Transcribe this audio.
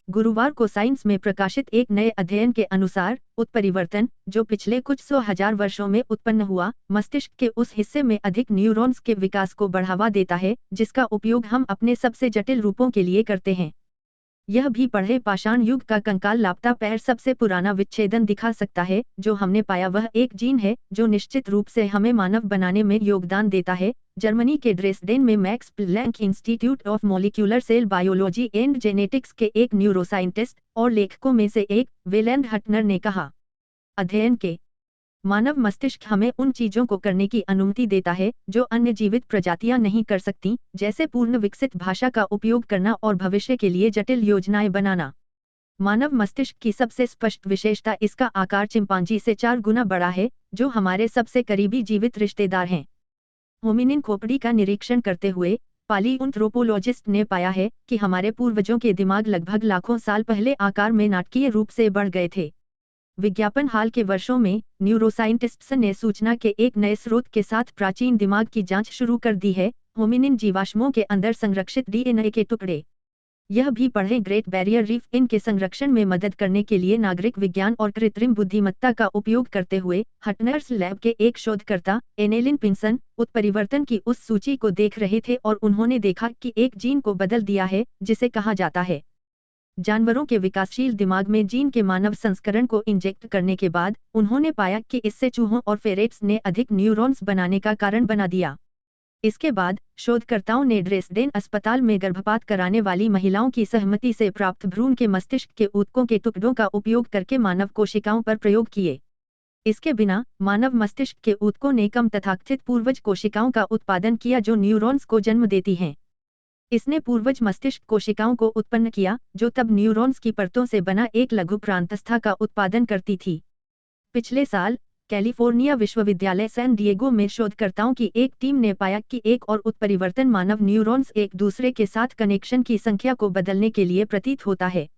गुरुवार को साइंस में प्रकाशित एक नए अध्ययन के अनुसार उत्परिवर्तन, जो पिछले कुछ 100,000 वर्षों में उत्पन्न हुआ, मस्तिष्क के उस हिस्से में अधिक न्यूरॉन्स के विकास को बढ़ावा देता है जिसका उपयोग हम अपने सबसे जटिल रूपों के लिए करते हैं। यह भी पढ़े, पाषाण युग का कंकाल लापता पैर सबसे पुराना विच्छेदन दिखा सकता है जो हमने पाया वह एक जीन है जो निश्चित रूप से हमें मानव बनाने में योगदान देता है। जर्मनी के ड्रेसडेन में Max Planck Institute of molecular cell biology and genetics के एक न्यूरोसाइंटिस्ट और लेखकों में से एक, वेलेंड हटनर ने कहा, अध्ययन के मानव मस्तिष्क हमें उन चीजों को करने की अनुमति देता है जो अन्य जीवित प्रजातियां नहीं कर सकती, जैसे पूर्ण विकसित भाषा का उपयोग करना और भविष्य के लिए जटिल योजनाएं बनाना। मानव मस्तिष्क की सबसे स्पष्ट विशेषता इसका आकार चिंपांजी से 4 गुना बड़ा है, जो हमारे सबसे करीबी जीवित रिश्तेदार हैं। होमिनिन खोपड़ी का निरीक्षण करते हुए पालियोंथ्रोपोलॉजिस्ट ने पाया है कि हमारे पूर्वजों के दिमाग लगभग लाखों साल पहले आकार में नाटकीय रूप से बढ़ गए थे। विज्ञापन हाल के वर्षों में न्यूरोसाइंटिस्ट्स ने सूचना के एक नए स्रोत के साथ प्राचीन दिमाग की जांच शुरू कर दी है, होमिनिन जीवाश्मों के अंदर संरक्षित डीएनए के टुकड़े। यह भी पढ़ें, ग्रेट बैरियर रीफ इनके संरक्षण में मदद करने के लिए नागरिक विज्ञान और कृत्रिम बुद्धिमत्ता का उपयोग करते हुए हटनर्स लैब के एक शोधकर्ता एनेलिन पिंसन उत्परिवर्तन की उस सूची को देख रहे थे और उन्होंने देखा कि एक जीन को बदल दिया है जिसे कहा जाता है। जानवरों के विकासशील दिमाग में जीन के मानव संस्करण को इंजेक्ट करने के बाद उन्होंने पाया कि इससे चूहों और फेरेट्स ने अधिक न्यूरॉन्स बनाने का कारण बना दिया। इसके बाद शोधकर्ताओं ने ड्रेसडेन अस्पताल में गर्भपात कराने वाली महिलाओं की सहमति से प्राप्त भ्रूण के मस्तिष्क के ऊतकों के टुकड़ों का उपयोग करके मानव कोशिकाओं पर प्रयोग किए। इसके बिना मानव मस्तिष्क के ऊतकों ने कम तथाकथित पूर्वज कोशिकाओं का उत्पादन किया जो न्यूरॉन्स को जन्म देती हैं। इसने पूर्वज मस्तिष्क कोशिकाओं को उत्पन्न किया जो तब न्यूरॉन्स की परतों से बना एक लघु प्रांतस्था का उत्पादन करती थी। पिछले साल कैलिफोर्निया विश्वविद्यालय सैन डिएगो में शोधकर्ताओं की एक टीम ने पाया कि एक और उत्परिवर्तन मानव न्यूरॉन्स एक दूसरे के साथ कनेक्शन की संख्या को बदलने के लिए प्रतीत होता है।